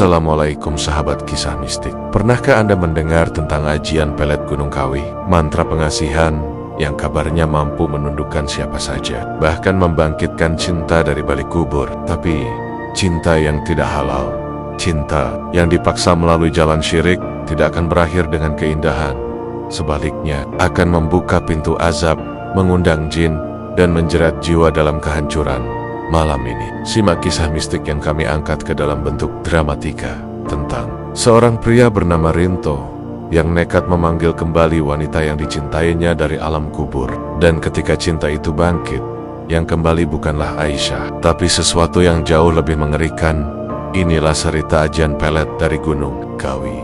Assalamualaikum sahabat kisah mistik. Pernahkah Anda mendengar tentang ajian pelet Gunung Kawi? Mantra pengasihan yang kabarnya mampu menundukkan siapa saja, bahkan membangkitkan cinta dari balik kubur. Tapi cinta yang tidak halal, cinta yang dipaksa melalui jalan syirik, tidak akan berakhir dengan keindahan. Sebaliknya, akan membuka pintu azab, mengundang jin, dan menjerat jiwa dalam kehancuran. Malam ini, simak kisah mistik yang kami angkat ke dalam bentuk dramatika tentang seorang pria bernama Rinto yang nekat memanggil kembali wanita yang dicintainya dari alam kubur. Dan ketika cinta itu bangkit, yang kembali bukanlah Aisyah, tapi sesuatu yang jauh lebih mengerikan. Inilah cerita ajian pelet dari Gunung Kawi.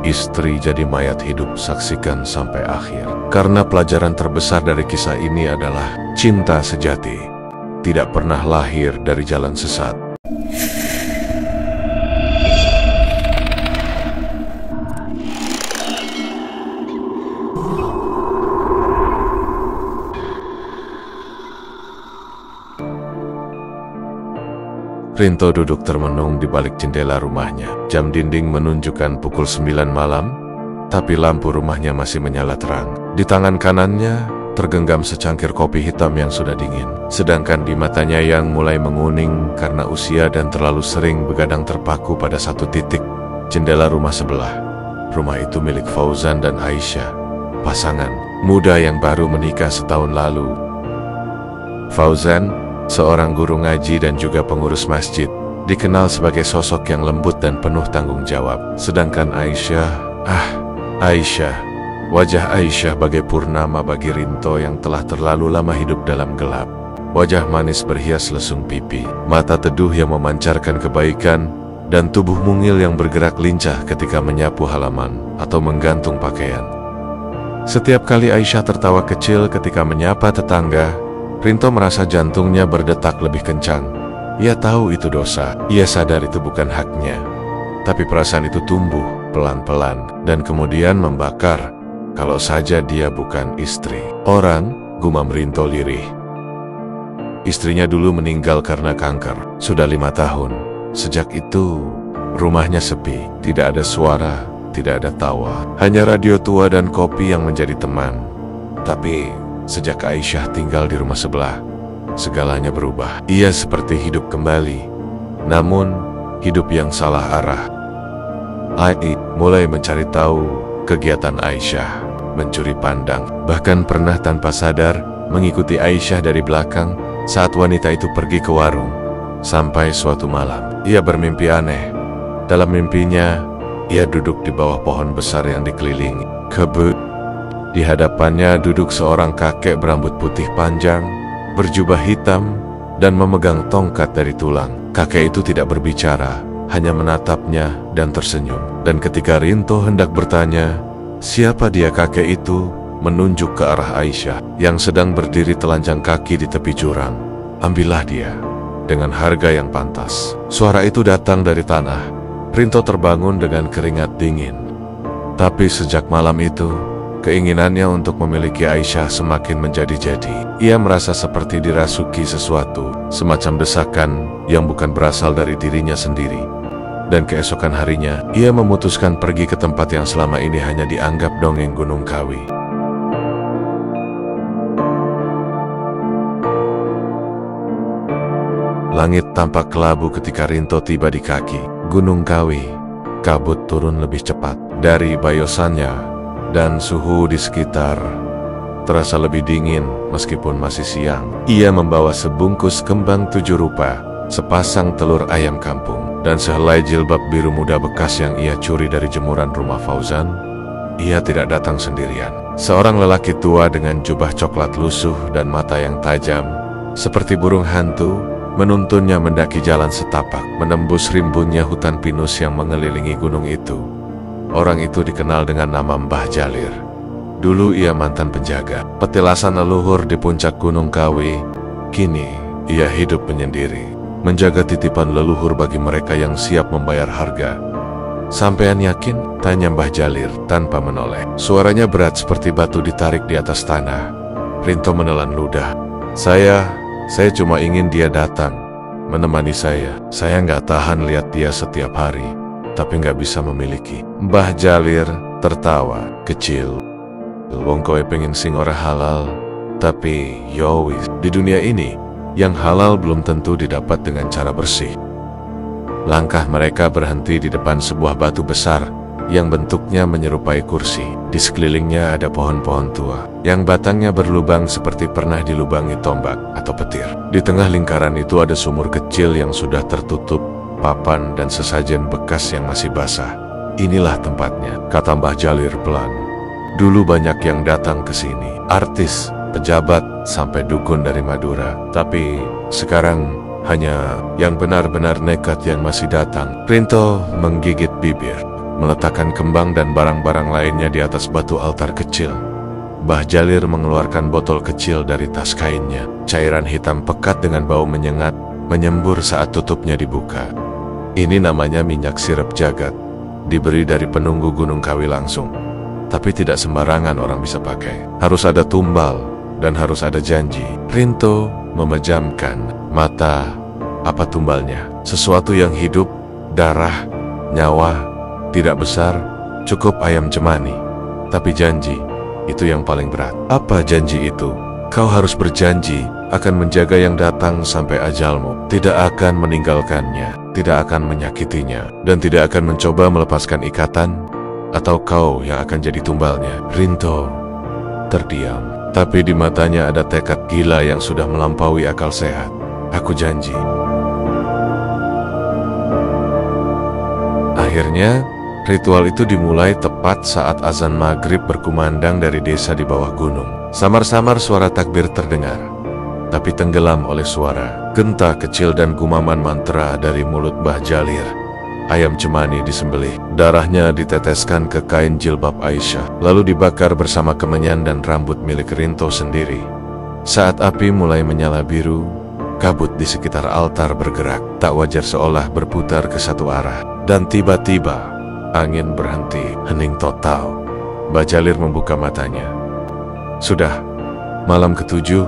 Istri jadi mayat hidup, saksikan sampai akhir. Karena pelajaran terbesar dari kisah ini adalah cinta sejati tidak pernah lahir dari jalan sesat. Rinto duduk termenung di balik jendela rumahnya. Jam dinding menunjukkan pukul 9 malam, tapi lampu rumahnya masih menyala terang. Di tangan kanannya tergenggam secangkir kopi hitam yang sudah dingin. Sedangkan di matanya yang mulai menguning karena usia dan terlalu sering begadang terpaku pada satu titik, jendela rumah sebelah. Rumah itu milik Fauzan dan Aisyah, pasangan muda yang baru menikah setahun lalu. Fauzan, seorang guru ngaji dan juga pengurus masjid, dikenal sebagai sosok yang lembut dan penuh tanggung jawab. Sedangkan wajah Aisyah bagai purnama bagi Rinto yang telah terlalu lama hidup dalam gelap. Wajah manis berhias lesung pipi, mata teduh yang memancarkan kebaikan, dan tubuh mungil yang bergerak lincah ketika menyapu halaman atau menggantung pakaian. Setiap kali Aisyah tertawa kecil ketika menyapa tetangga, Rinto merasa jantungnya berdetak lebih kencang. Ia tahu itu dosa, ia sadar itu bukan haknya. Tapi perasaan itu tumbuh pelan-pelan dan kemudian membakar. Kalau saja dia bukan istri orang, gumam Rinto lirih. Istrinya dulu meninggal karena kanker, sudah 5 tahun. Sejak itu, rumahnya sepi, tidak ada suara, tidak ada tawa. Hanya radio tua dan kopi yang menjadi teman. Tapi, sejak Aisyah tinggal di rumah sebelah, segalanya berubah. Ia seperti hidup kembali, namun hidup yang salah arah. Ai mulai mencari tahu kegiatan Aisyah, mencuri pandang, bahkan pernah tanpa sadar mengikuti Aisyah dari belakang saat wanita itu pergi ke warung. Sampai suatu malam, ia bermimpi aneh. Dalam mimpinya, ia duduk di bawah pohon besar yang dikelilingi kebun. Di hadapannya duduk seorang kakek berambut putih panjang, berjubah hitam, dan memegang tongkat dari tulang. Kakek itu tidak berbicara, hanya menatapnya dan tersenyum. Dan ketika Rinto hendak bertanya, siapa dia, kakek itu menunjuk ke arah Aisyah yang sedang berdiri telanjang kaki di tepi jurang. Ambillah dia dengan harga yang pantas. Suara itu datang dari tanah. Rinto terbangun dengan keringat dingin. Tapi sejak malam itu, keinginannya untuk memiliki Aisyah semakin menjadi-jadi. Ia merasa seperti dirasuki sesuatu, semacam desakan yang bukan berasal dari dirinya sendiri. Dan keesokan harinya, ia memutuskan pergi ke tempat yang selama ini hanya dianggap dongeng Gunung Kawi. Langit tampak kelabu ketika Rinto tiba di kaki Gunung Kawi. Kabut turun lebih cepat dari bayosannya, dan suhu di sekitar terasa lebih dingin meskipun masih siang. Ia membawa sebungkus kembang 7 rupa, sepasang telur ayam kampung, dan sehelai jilbab biru muda bekas yang ia curi dari jemuran rumah Fauzan. Ia tidak datang sendirian. Seorang lelaki tua dengan jubah coklat lusuh dan mata yang tajam, seperti burung hantu, menuntunnya mendaki jalan setapak, menembus rimbunnya hutan pinus yang mengelilingi gunung itu. Orang itu dikenal dengan nama Mbah Jalir. Dulu ia mantan penjaga petilasan leluhur di puncak Gunung Kawi. Kini, ia hidup menyendiri, menjaga titipan leluhur bagi mereka yang siap membayar harga. Sampean yakin? Tanya Mbah Jalir tanpa menoleh. Suaranya berat seperti batu ditarik di atas tanah. Rinto menelan ludah. Saya cuma ingin dia datang, menemani saya. Saya nggak tahan lihat dia setiap hari. tapi nggak bisa memiliki. Mbah Jalir tertawa kecil. Wong kowe pengen sing ora halal, tapi yowis, di dunia ini yang halal belum tentu didapat dengan cara bersih. Langkah mereka berhenti di depan sebuah batu besar yang bentuknya menyerupai kursi. Di sekelilingnya ada pohon-pohon tua yang batangnya berlubang seperti pernah dilubangi tombak atau petir. Di tengah lingkaran itu ada sumur kecil yang sudah tertutup papan dan sesajen bekas yang masih basah. Inilah tempatnya, kata Mbah Jalir pelan. Dulu banyak yang datang ke sini, artis, pejabat, sampai dukun dari Madura. Tapi sekarang hanya yang benar-benar nekat yang masih datang. Rinto menggigit bibir, meletakkan kembang dan barang-barang lainnya di atas batu altar kecil. Mbah Jalir mengeluarkan botol kecil dari tas kainnya. Cairan hitam pekat dengan bau menyengat menyembur saat tutupnya dibuka. Ini namanya minyak sirap jagat, diberi dari penunggu Gunung Kawi langsung. Tapi tidak sembarangan orang bisa pakai. Harus ada tumbal dan harus ada janji. Rinto memejamkan mata. Apa tumbalnya? Sesuatu yang hidup, darah, nyawa, tidak besar, cukup ayam cemani. Tapi janji, itu yang paling berat. Apa janji itu? Kau harus berjanji akan menjaga yang datang sampai ajalmu. Tidak akan meninggalkannya, tidak akan menyakitinya, dan tidak akan mencoba melepaskan ikatan. Atau kau yang akan jadi tumbalnya. Rinto terdiam, tapi di matanya ada tekad gila yang sudah melampaui akal sehat. Aku janji. Akhirnya, ritual itu dimulai tepat saat azan maghrib berkumandang dari desa di bawah gunung. Samar-samar suara takbir terdengar, tapi tenggelam oleh suara genta kecil dan gumaman mantra dari mulut Mbah Jalir. Ayam cemani disembelih, darahnya diteteskan ke kain jilbab Aisyah, lalu dibakar bersama kemenyan dan rambut milik Rinto sendiri. Saat api mulai menyala biru, kabut di sekitar altar bergerak, tak wajar seolah berputar ke satu arah. Dan tiba-tiba, angin berhenti, hening total. Mbah Jalir membuka matanya. Sudah, malam ketujuh,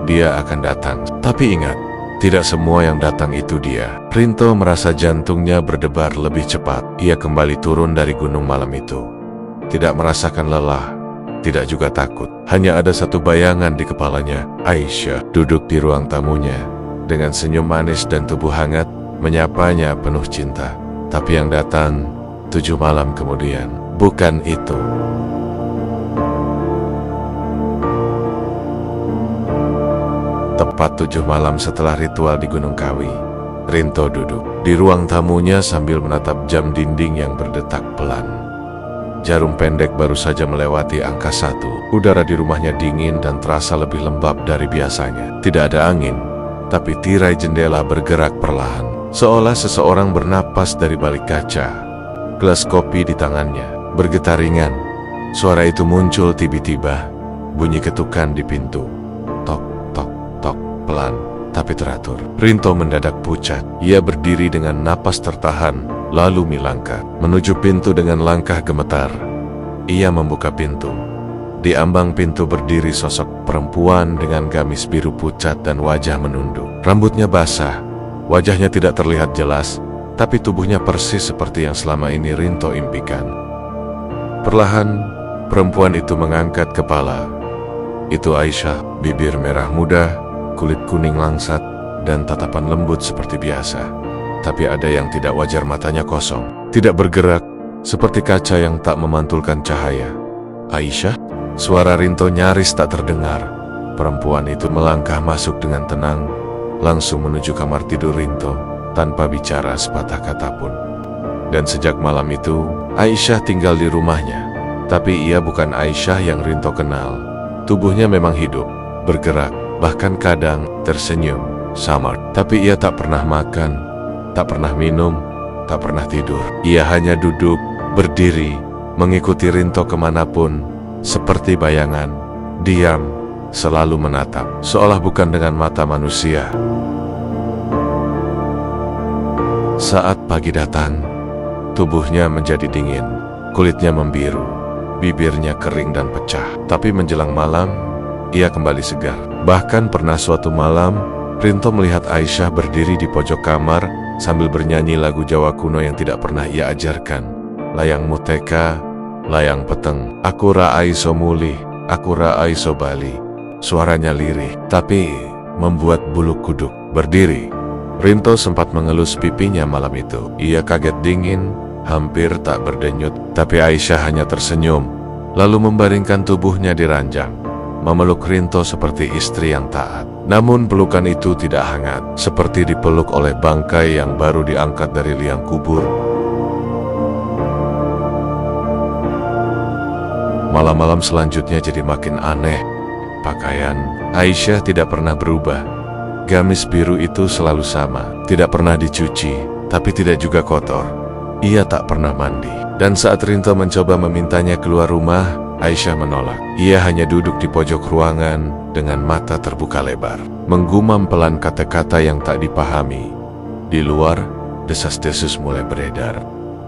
dia akan datang. Tapi ingat, tidak semua yang datang itu dia. Rinto merasa jantungnya berdebar lebih cepat. Ia kembali turun dari gunung malam itu. Tidak merasakan lelah, tidak juga takut. Hanya ada satu bayangan di kepalanya. Aisyah duduk di ruang tamunya, dengan senyum manis dan tubuh hangat, menyapanya penuh cinta. Tapi yang datang 7 malam kemudian, bukan itu. Tepat 7 malam setelah ritual di Gunung Kawi, Rinto duduk di ruang tamunya sambil menatap jam dinding yang berdetak pelan. Jarum pendek baru saja melewati angka 1. Udara di rumahnya dingin dan terasa lebih lembab dari biasanya. Tidak ada angin, tapi tirai jendela bergerak perlahan, seolah seseorang bernapas dari balik kaca. Gelas kopi di tangannya bergetar ringan. Suara itu muncul tiba-tiba, bunyi ketukan di pintu. Pelan, tapi teratur. Rinto mendadak pucat. Ia berdiri dengan napas tertahan, lalu melangkah menuju pintu dengan langkah gemetar. Ia membuka pintu. Di ambang pintu berdiri sosok perempuan dengan gamis biru pucat dan wajah menunduk. Rambutnya basah, wajahnya tidak terlihat jelas, tapi tubuhnya persis seperti yang selama ini Rinto impikan. Perlahan, perempuan itu mengangkat kepala. Itu Aisyah, bibir merah muda, kulit kuning langsat, dan tatapan lembut seperti biasa. Tapi ada yang tidak wajar, matanya kosong, tidak bergerak, seperti kaca yang tak memantulkan cahaya. Aisyah? Suara Rinto nyaris tak terdengar. Perempuan itu melangkah masuk dengan tenang, langsung menuju kamar tidur Rinto, tanpa bicara sepatah kata pun. Dan sejak malam itu, Aisyah tinggal di rumahnya. Tapi ia bukan Aisyah yang Rinto kenal. Tubuhnya memang hidup, bergerak, bahkan kadang tersenyum, samar. Tapi ia tak pernah makan, tak pernah minum, tak pernah tidur. Ia hanya duduk, berdiri, mengikuti Rinto kemanapun, seperti bayangan, diam, selalu menatap, seolah bukan dengan mata manusia. Saat pagi datang, tubuhnya menjadi dingin, kulitnya membiru, bibirnya kering dan pecah. Tapi menjelang malam, ia kembali segar. Bahkan pernah suatu malam, Rinto melihat Aisyah berdiri di pojok kamar sambil bernyanyi lagu Jawa kuno yang tidak pernah ia ajarkan. Layang muteka, layang peteng, aku ra aiso mulih, aku ra aiso bali. Suaranya lirih, tapi membuat bulu kuduk berdiri. Rinto sempat mengelus pipinya malam itu. Ia kaget dingin, hampir tak berdenyut, tapi Aisyah hanya tersenyum, lalu membaringkan tubuhnya di ranjang, memeluk Rinto seperti istri yang taat. Namun pelukan itu tidak hangat, seperti dipeluk oleh bangkai yang baru diangkat dari liang kubur. Malam-malam selanjutnya jadi makin aneh. Pakaian Aisyah tidak pernah berubah. Gamis biru itu selalu sama, tidak pernah dicuci, tapi tidak juga kotor. Ia tak pernah mandi. Dan saat Rinto mencoba memintanya keluar rumah, Aisyah menolak. Ia hanya duduk di pojok ruangan dengan mata terbuka lebar, menggumam pelan kata-kata yang tak dipahami. Di luar, desas-desus mulai beredar.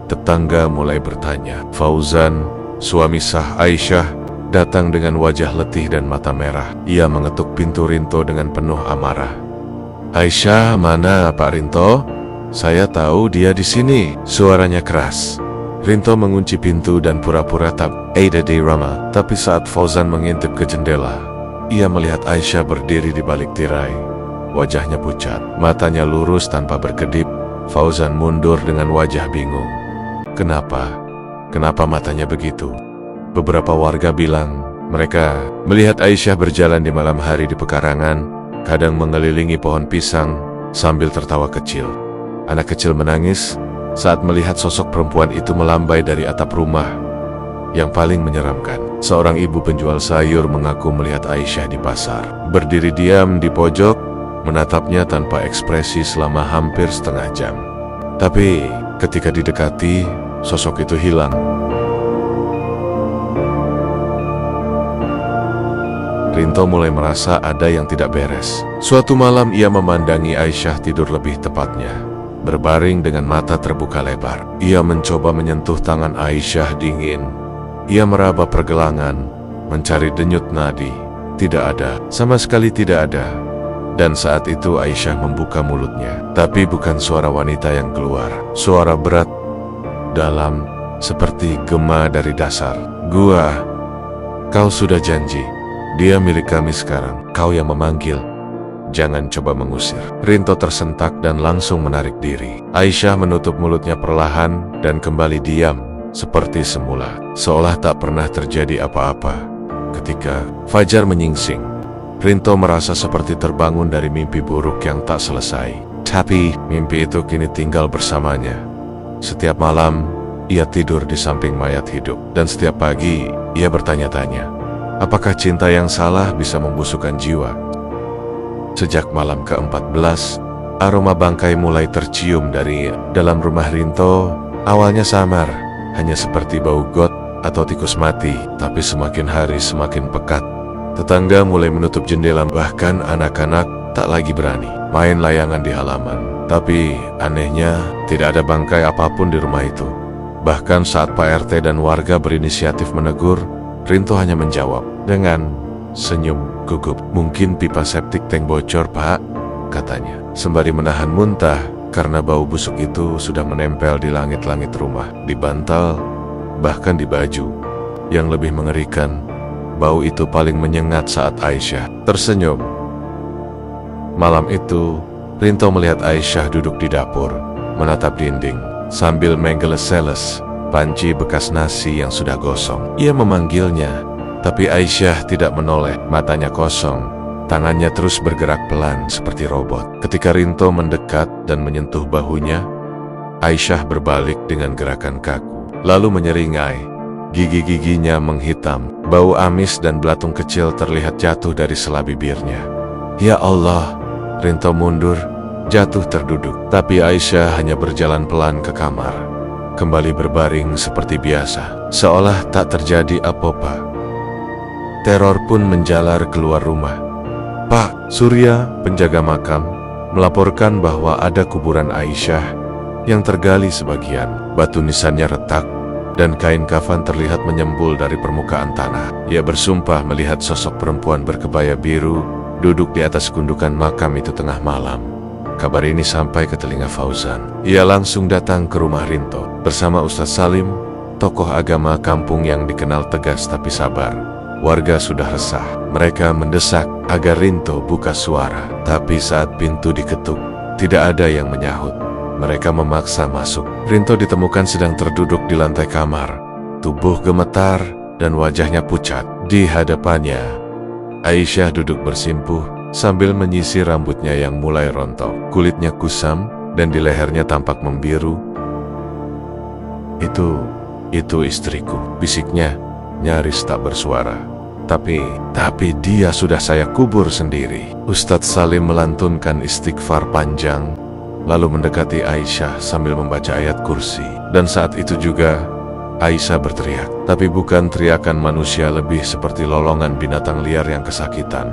Tetangga mulai bertanya. Fauzan, suami sah Aisyah, datang dengan wajah letih dan mata merah. Ia mengetuk pintu Rinto dengan penuh amarah. Aisyah, mana Pak Rinto? Saya tahu dia di sini. Suaranya keras. Rinto mengunci pintu dan pura-pura tak ada di Rama. Tapi saat Fauzan mengintip ke jendela, ia melihat Aisyah berdiri di balik tirai. Wajahnya pucat, matanya lurus tanpa berkedip. Fauzan mundur dengan wajah bingung. Kenapa? Kenapa matanya begitu? Beberapa warga bilang mereka melihat Aisyah berjalan di malam hari di pekarangan, kadang mengelilingi pohon pisang sambil tertawa kecil. Anak kecil menangis saat melihat sosok perempuan itu melambai dari atap rumah. Yang paling menyeramkan, seorang ibu penjual sayur mengaku melihat Aisyah di pasar, berdiri diam di pojok, menatapnya tanpa ekspresi selama hampir setengah jam. Tapi ketika didekati, sosok itu hilang. Rinto mulai merasa ada yang tidak beres. Suatu malam ia memandangi Aisyah tidur, lebih tepatnya berbaring dengan mata terbuka lebar. Ia mencoba menyentuh tangan Aisyah dingin. Ia meraba pergelangan, mencari denyut nadi. Tidak ada, sama sekali tidak ada. Dan saat itu Aisyah membuka mulutnya. Tapi bukan suara wanita yang keluar. Suara berat, dalam, seperti gema dari dasar. Gua, kau sudah janji. Dia milik kami sekarang, kau yang memanggil. Jangan coba mengusir. Rinto tersentak dan langsung menarik diri. Aisyah menutup mulutnya perlahan dan kembali diam, seperti semula. Seolah tak pernah terjadi apa-apa. Ketika fajar menyingsing, Rinto merasa seperti terbangun dari mimpi buruk yang tak selesai. Tapi mimpi itu kini tinggal bersamanya. Setiap malam, ia tidur di samping mayat hidup. Dan setiap pagi, ia bertanya-tanya, apakah cinta yang salah bisa membusukkan jiwa? Sejak malam ke-14, aroma bangkai mulai tercium dari dalam rumah Rinto. Awalnya samar, hanya seperti bau got atau tikus mati. Tapi semakin hari semakin pekat. Tetangga mulai menutup jendela, bahkan anak-anak tak lagi berani main layangan di halaman. Tapi anehnya, tidak ada bangkai apapun di rumah itu. Bahkan saat Pak RT dan warga berinisiatif menegur, Rinto hanya menjawab dengan senyum gugup. Mungkin pipa septik tank bocor, Pak, katanya, sembari menahan muntah karena bau busuk itu sudah menempel di langit-langit rumah, di bantal, bahkan di baju. Yang lebih mengerikan, bau itu paling menyengat saat Aisyah tersenyum. Malam itu, Rinto melihat Aisyah duduk di dapur, menatap dinding, sambil menggeles-geles panci bekas nasi yang sudah gosong. Ia memanggilnya, tapi Aisyah tidak menoleh, matanya kosong, tangannya terus bergerak pelan seperti robot. Ketika Rinto mendekat dan menyentuh bahunya, Aisyah berbalik dengan gerakan kaku, lalu menyeringai. Gigi-giginya menghitam, bau amis dan belatung kecil terlihat jatuh dari sela bibirnya. Ya Allah, Rinto mundur, jatuh terduduk. Tapi Aisyah hanya berjalan pelan ke kamar, kembali berbaring seperti biasa, seolah tak terjadi apa-apa. Teror pun menjalar keluar rumah. Pak Surya, penjaga makam, melaporkan bahwa ada kuburan Aisyah yang tergali sebagian. Batu nisannya retak, dan kain kafan terlihat menyembul dari permukaan tanah. Ia bersumpah melihat sosok perempuan berkebaya biru duduk di atas gundukan makam itu tengah malam. Kabar ini sampai ke telinga Fauzan. Ia langsung datang ke rumah Rinto bersama Ustaz Salim, tokoh agama kampung yang dikenal tegas tapi sabar. Warga sudah resah. Mereka mendesak agar Rinto buka suara. Tapi saat pintu diketuk, tidak ada yang menyahut. Mereka memaksa masuk. Rinto ditemukan sedang terduduk di lantai kamar. Tubuh gemetar dan wajahnya pucat. Di hadapannya, Aisyah duduk bersimpuh sambil menyisir rambutnya yang mulai rontok. Kulitnya kusam dan di lehernya tampak membiru. Itu istriku, bisiknya nyaris tak bersuara. Tapi dia sudah saya kubur sendiri. Ustadz Salim melantunkan istighfar panjang, lalu mendekati Aisyah sambil membaca ayat kursi. Dan saat itu juga, Aisyah berteriak. Tapi bukan teriakan manusia, lebih seperti lolongan binatang liar yang kesakitan.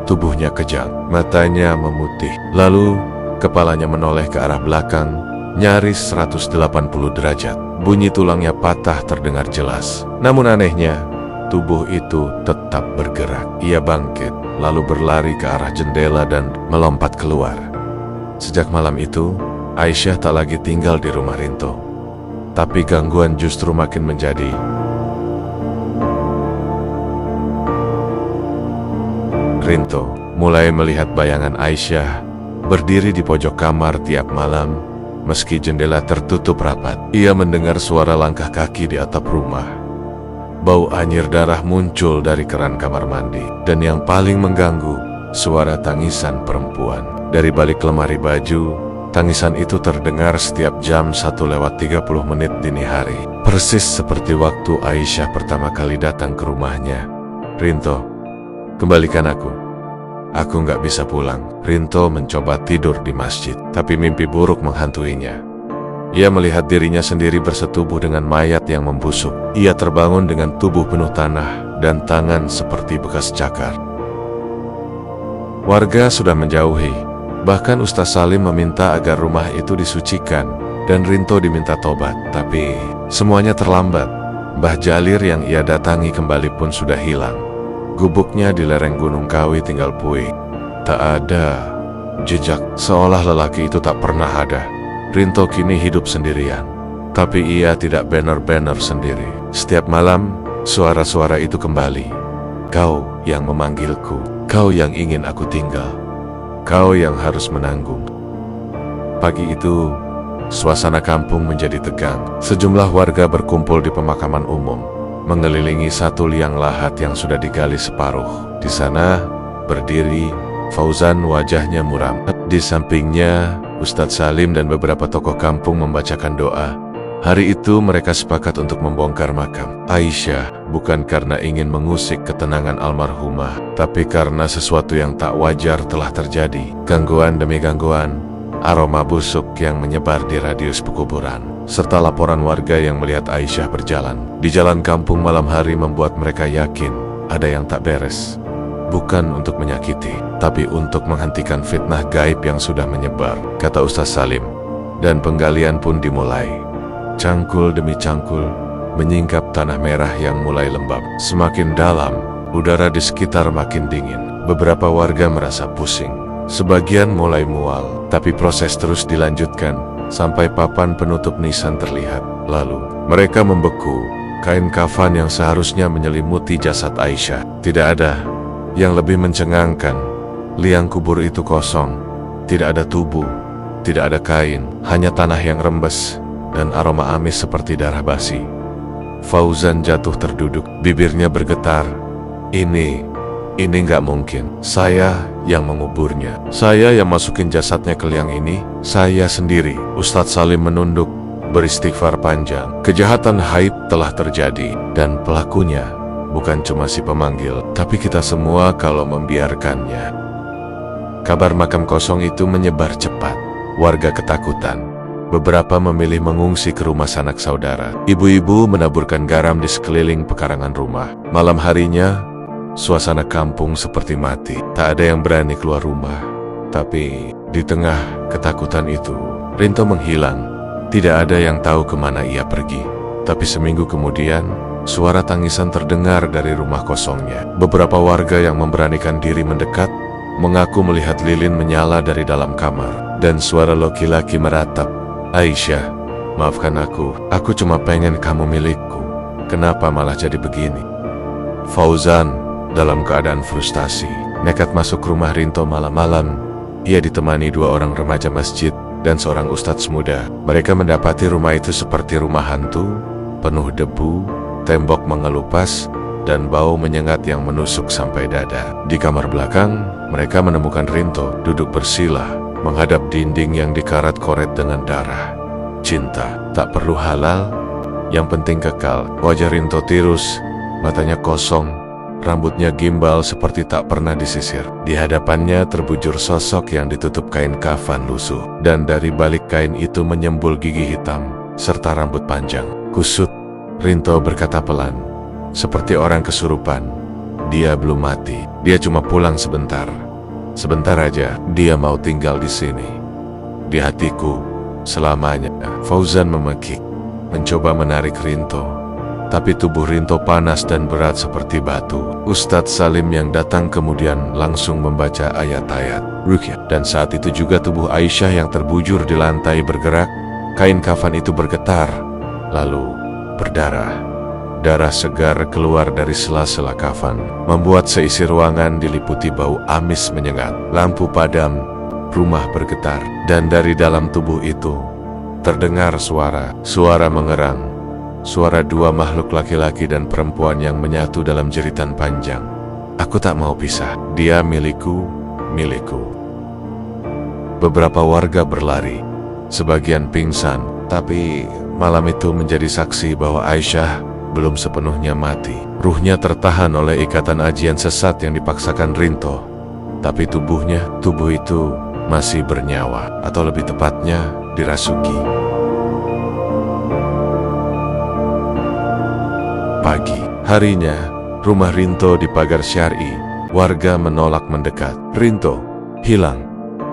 Tubuhnya kejang, matanya memutih. Lalu, kepalanya menoleh ke arah belakang, nyaris 180 derajat. Bunyi tulangnya patah terdengar jelas. Namun anehnya, tubuh itu tetap bergerak. Ia bangkit, lalu berlari ke arah jendela dan melompat keluar. Sejak malam itu, Aisyah tak lagi tinggal di rumah Rinto. Tapi gangguan justru makin menjadi. Rinto mulai melihat bayangan Aisyah berdiri di pojok kamar tiap malam. Meski jendela tertutup rapat, ia mendengar suara langkah kaki di atap rumah. Bau anyir darah muncul dari keran kamar mandi. Dan yang paling mengganggu, suara tangisan perempuan. Dari balik lemari baju, tangisan itu terdengar setiap jam 1:30 dini hari. Persis seperti waktu Aisyah pertama kali datang ke rumahnya. Rinto, kembalikan aku. Aku nggak bisa pulang. Rinto mencoba tidur di masjid, tapi mimpi buruk menghantuinya. Ia melihat dirinya sendiri bersetubuh dengan mayat yang membusuk. Ia terbangun dengan tubuh penuh tanah dan tangan seperti bekas cakar. Warga sudah menjauhi. Bahkan Ustaz Salim meminta agar rumah itu disucikan dan Rinto diminta tobat. Tapi semuanya terlambat. Mbah Jalir yang ia datangi kembali pun sudah hilang. Gubuknya di lereng Gunung Kawi tinggal puing. Tak ada jejak, seolah lelaki itu tak pernah ada. Rinto kini hidup sendirian. Tapi ia tidak benar-benar sendiri. Setiap malam, suara-suara itu kembali. Kau yang memanggilku, kau yang ingin aku tinggal, kau yang harus menanggung. Pagi itu, suasana kampung menjadi tegang. Sejumlah warga berkumpul di pemakaman umum, mengelilingi satu liang lahat yang sudah digali separuh. Di sana, berdiri Fauzan, wajahnya muram. Di sampingnya, Ustadz Salim dan beberapa tokoh kampung membacakan doa. Hari itu mereka sepakat untuk membongkar makam Aisyah, bukan karena ingin mengusik ketenangan almarhumah, tapi karena sesuatu yang tak wajar telah terjadi. Gangguan demi gangguan, aroma busuk yang menyebar di radius pekuburan, serta laporan warga yang melihat Aisyah berjalan di jalan kampung malam hari membuat mereka yakin ada yang tak beres. Bukan untuk menyakiti, tapi untuk menghentikan fitnah gaib yang sudah menyebar, kata Ustaz Salim. Dan penggalian pun dimulai. Cangkul demi cangkul menyingkap tanah merah yang mulai lembab. Semakin dalam, udara di sekitar makin dingin. Beberapa warga merasa pusing. Sebagian mulai mual, tapi proses terus dilanjutkan sampai papan penutup nisan terlihat. Lalu, mereka membeku. Kain kafan yang seharusnya menyelimuti jasad Aisyah tidak ada. Yang lebih mencengangkan, liang kubur itu kosong. Tidak ada tubuh, tidak ada kain, hanya tanah yang rembes dan aroma amis seperti darah basi. Fauzan jatuh terduduk, bibirnya bergetar. Ini nggak mungkin. Saya yang menguburnya. Saya yang masukin jasadnya ke liang ini. Saya sendiri. Ustadz Salim menunduk, beristighfar panjang. Kejahatan haib telah terjadi dan pelakunya bukan cuma si pemanggil, tapi kita semua kalau membiarkannya. Kabar makam kosong itu menyebar cepat. Warga ketakutan. Beberapa memilih mengungsi ke rumah sanak saudara. Ibu-ibu menaburkan garam di sekeliling pekarangan rumah. Malam harinya, suasana kampung seperti mati. Tak ada yang berani keluar rumah. Tapi di tengah ketakutan itu, Rinto menghilang. Tidak ada yang tahu kemana ia pergi. Tapi seminggu kemudian, suara tangisan terdengar dari rumah kosongnya. Beberapa warga yang memberanikan diri mendekat mengaku melihat lilin menyala dari dalam kamar. dan suara laki-laki meratap. Aisyah, maafkan aku cuma pengen kamu milikku. Kenapa malah jadi begini? Fauzan dalam keadaan frustasi nekat masuk rumah Rinto malam-malam. Ia ditemani 2 orang remaja masjid dan seorang ustadz muda. Mereka mendapati rumah itu seperti rumah hantu, penuh debu, tembok mengelupas, dan bau menyengat yang menusuk sampai dada. Di kamar belakang, mereka menemukan Rinto duduk bersila, menghadap dinding yang dikarat-koret dengan darah. Cinta tak perlu halal, yang penting kekal. Wajah Rinto tirus, matanya kosong, rambutnya gimbal seperti tak pernah disisir. Di hadapannya terbujur sosok yang ditutup kain kafan lusuh, dan dari balik kain itu menyembul gigi hitam serta rambut panjang. Kusut, Rinto berkata pelan, seperti orang kesurupan. Dia belum mati, dia cuma pulang sebentar. Sebentar aja, dia mau tinggal di sini. Di hatiku, selamanya. Fauzan memekik, mencoba menarik Rinto, tapi tubuh Rinto panas dan berat seperti batu. Ustadz Salim yang datang kemudian langsung membaca ayat-ayat ruqyah. Dan saat itu juga tubuh Aisyah yang terbujur di lantai bergerak. Kain kafan itu bergetar, lalu berdarah. Darah segar keluar dari sela-sela kafan, membuat seisi ruangan diliputi bau amis menyengat. Lampu padam, rumah bergetar, dan dari dalam tubuh itu terdengar suara mengerang. Suara 2 makhluk laki-laki dan perempuan yang menyatu dalam jeritan panjang. Aku tak mau pisah, dia milikku, milikku. Beberapa warga berlari, sebagian pingsan, tapi malam itu menjadi saksi bahwa Aisyah belum sepenuhnya mati. Ruhnya tertahan oleh ikatan ajian sesat yang dipaksakan Rinto, tapi tubuh itu masih bernyawa, atau lebih tepatnya dirasuki. Pagi harinya, rumah Rinto dipagar syar'i. Warga menolak mendekat. Rinto hilang.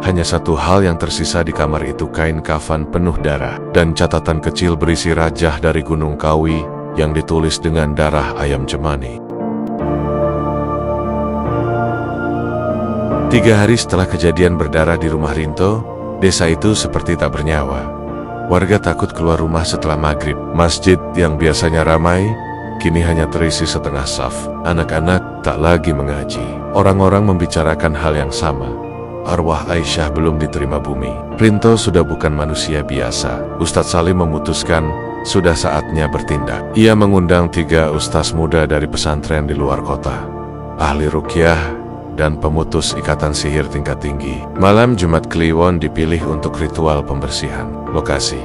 Hanya satu hal yang tersisa di kamar itu, kain kafan penuh darah dan catatan kecil berisi rajah dari Gunung Kawi yang ditulis dengan darah ayam cemani. 3 hari setelah kejadian berdarah di rumah Rinto, desa itu seperti tak bernyawa. Warga takut keluar rumah setelah maghrib. Masjid yang biasanya ramai, kini hanya terisi setengah saf. Anak-anak tak lagi mengaji. Orang-orang membicarakan hal yang sama. Arwah Aisyah belum diterima bumi. Rinto sudah bukan manusia biasa. Ustadz Salim memutuskan sudah saatnya bertindak. Ia mengundang 3 ustaz muda dari pesantren di luar kota, ahli ruqyah dan pemutus ikatan sihir tingkat tinggi. Malam Jumat Kliwon dipilih untuk ritual pembersihan. Lokasi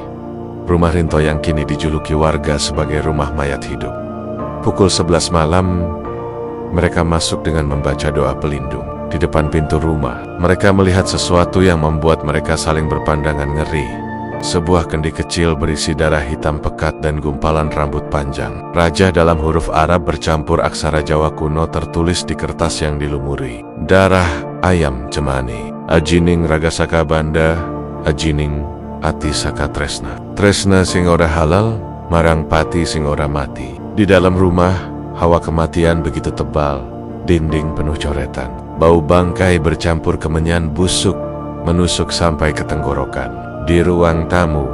rumah Rinto yang kini dijuluki warga sebagai rumah mayat hidup. Pukul 11 malam, mereka masuk dengan membaca doa pelindung. Di depan pintu rumah, mereka melihat sesuatu yang membuat mereka saling berpandangan ngeri. Sebuah kendi kecil berisi darah hitam pekat dan gumpalan rambut panjang. Rajah dalam huruf Arab bercampur aksara Jawa kuno tertulis di kertas yang dilumuri. Darah ayam cemani, ajining ragasaka banda, ajining ati saka tresna. Tresna sing ora halal, marang pati sing ora mati. Di dalam rumah, hawa kematian begitu tebal, dinding penuh coretan. Bau bangkai bercampur kemenyan busuk, menusuk sampai ke tenggorokan. Di ruang tamu,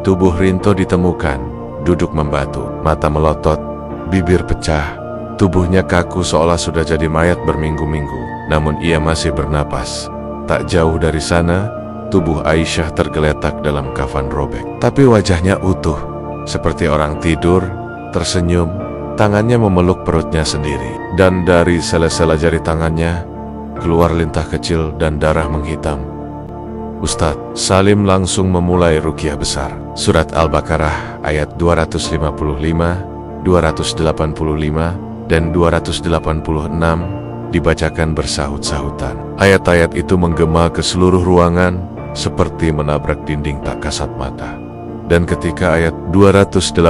tubuh Rinto ditemukan, duduk membatu, mata melotot, bibir pecah, tubuhnya kaku seolah sudah jadi mayat berminggu-minggu. Namun ia masih bernapas. Tak jauh dari sana, tubuh Aisyah tergeletak dalam kafan robek. Tapi wajahnya utuh, seperti orang tidur, tersenyum, tangannya memeluk perutnya sendiri. Dan dari sela-sela jari tangannya, keluar lintah kecil dan darah menghitam. Ustadz Salim langsung memulai ruqyah besar. Surat Al-Baqarah ayat 255, 285, dan 286 dibacakan bersahut-sahutan. Ayat-ayat itu menggema ke seluruh ruangan seperti menabrak dinding tak kasat mata. Dan ketika ayat 286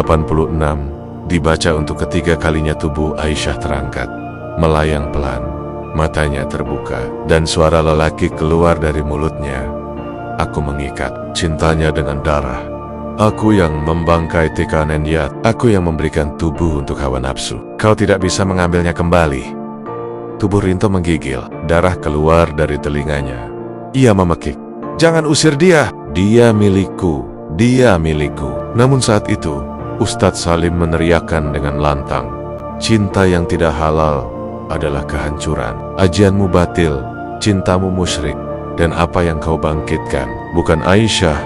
dibaca untuk ketiga kalinya, tubuh Aisyah terangkat, melayang pelan, matanya terbuka, dan suara lelaki keluar dari mulutnya. Aku mengikat cintanya dengan darah. Aku yang membangkai tikanen yat. Aku yang memberikan tubuh untuk hawa nafsu. Kau tidak bisa mengambilnya kembali. Tubuh Rinto menggigil. Darah keluar dari telinganya. Ia memekik, "Jangan usir dia, dia milikku, dia milikku." Namun saat itu, Ustadz Salim meneriakkan dengan lantang, "Cinta yang tidak halal adalah kehancuran. Ajianmu batil, cintamu musyrik, dan apa yang kau bangkitkan bukan Aisyah,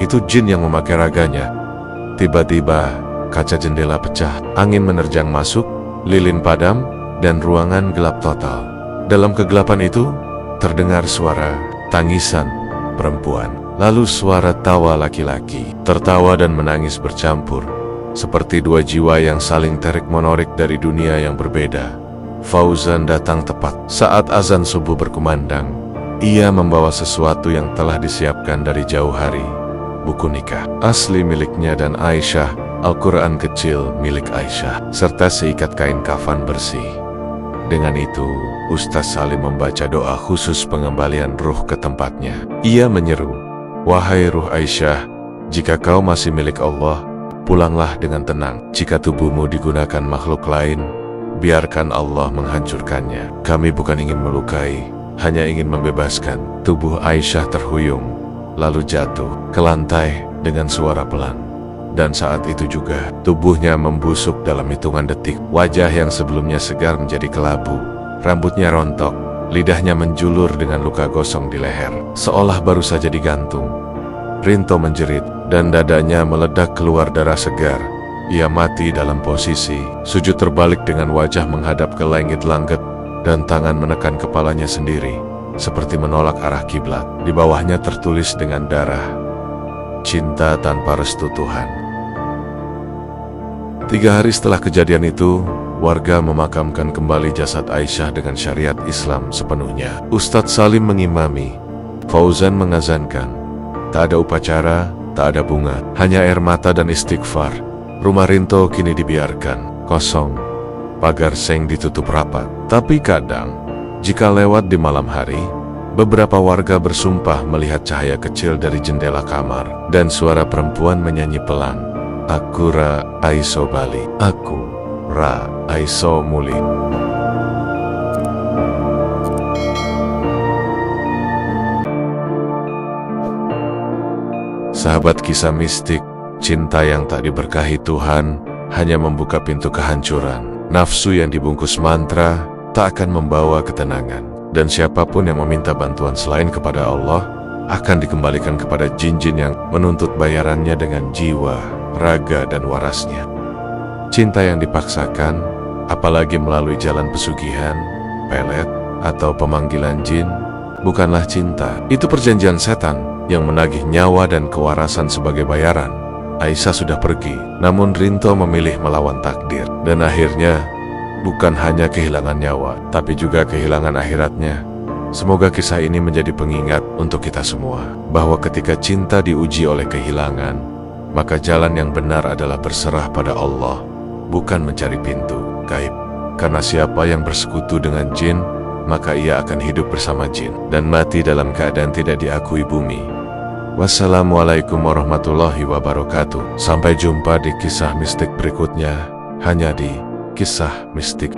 itu jin yang memakai raganya." Tiba-tiba, kaca jendela pecah, angin menerjang masuk, lilin padam, dan ruangan gelap total. Dalam kegelapan itu, terdengar suara tangisan perempuan, lalu suara tawa laki-laki, tertawa dan menangis bercampur, seperti dua jiwa yang saling tarik-menarik dari dunia yang berbeda. Fauzan datang tepat saat azan subuh berkumandang. Ia membawa sesuatu yang telah disiapkan dari jauh hari, buku nikah asli miliknya dan Aisyah, Al-Quran kecil milik Aisyah, serta seikat kain kafan bersih. Dengan itu, Ustaz Salim membaca doa khusus pengembalian ruh ke tempatnya. Ia menyeru, "Wahai ruh Aisyah, jika kau masih milik Allah, pulanglah dengan tenang. Jika tubuhmu digunakan makhluk lain, biarkan Allah menghancurkannya. Kami bukan ingin melukai, hanya ingin membebaskan." Tubuh Aisyah terhuyung, lalu jatuh ke lantai dengan suara pelan. Dan saat itu juga, tubuhnya membusuk dalam hitungan detik. Wajah yang sebelumnya segar menjadi kelabu, rambutnya rontok, lidahnya menjulur dengan luka gosong di leher, seolah baru saja digantung. Rinto menjerit, dan dadanya meledak keluar darah segar. Ia mati dalam posisi sujud terbalik dengan wajah menghadap ke langit-langit, dan tangan menekan kepalanya sendiri, seperti menolak arah kiblat. Di bawahnya tertulis dengan darah, "Cinta tanpa restu Tuhan." 3 hari setelah kejadian itu, warga memakamkan kembali jasad Aisyah dengan syariat Islam sepenuhnya. Ustadz Salim mengimami, Fauzan mengazankan. Tak ada upacara, tak ada bunga, hanya air mata dan istighfar. Rumah Rinto kini dibiarkan kosong, pagar seng ditutup rapat. Tapi kadang, jika lewat di malam hari, beberapa warga bersumpah melihat cahaya kecil dari jendela kamar dan suara perempuan menyanyi pelan, "Aku Ra Aiso Bali, aku Ra Aiso Muli." Sahabat kisah mistik, cinta yang tak diberkahi Tuhan hanya membuka pintu kehancuran. Nafsu yang dibungkus mantra tak akan membawa ketenangan. Dan siapapun yang meminta bantuan selain kepada Allah akan dikembalikan kepada jin-jin yang menuntut bayarannya dengan jiwa, raga, dan warasnya. Cinta yang dipaksakan, apalagi melalui jalan pesugihan, pelet, atau pemanggilan jin, bukanlah cinta. Itu perjanjian setan yang menagih nyawa dan kewarasan sebagai bayaran. Aisyah sudah pergi, namun Rinto memilih melawan takdir. Dan akhirnya, bukan hanya kehilangan nyawa, tapi juga kehilangan akhiratnya. Semoga kisah ini menjadi pengingat untuk kita semua, bahwa ketika cinta diuji oleh kehilangan, maka jalan yang benar adalah berserah pada Allah, bukan mencari pintu gaib. Karena siapa yang bersekutu dengan jin, maka ia akan hidup bersama jin dan mati dalam keadaan tidak diakui bumi. Wassalamualaikum warahmatullahi wabarakatuh. Sampai jumpa di kisah mistik berikutnya, hanya di Kisah Mistik.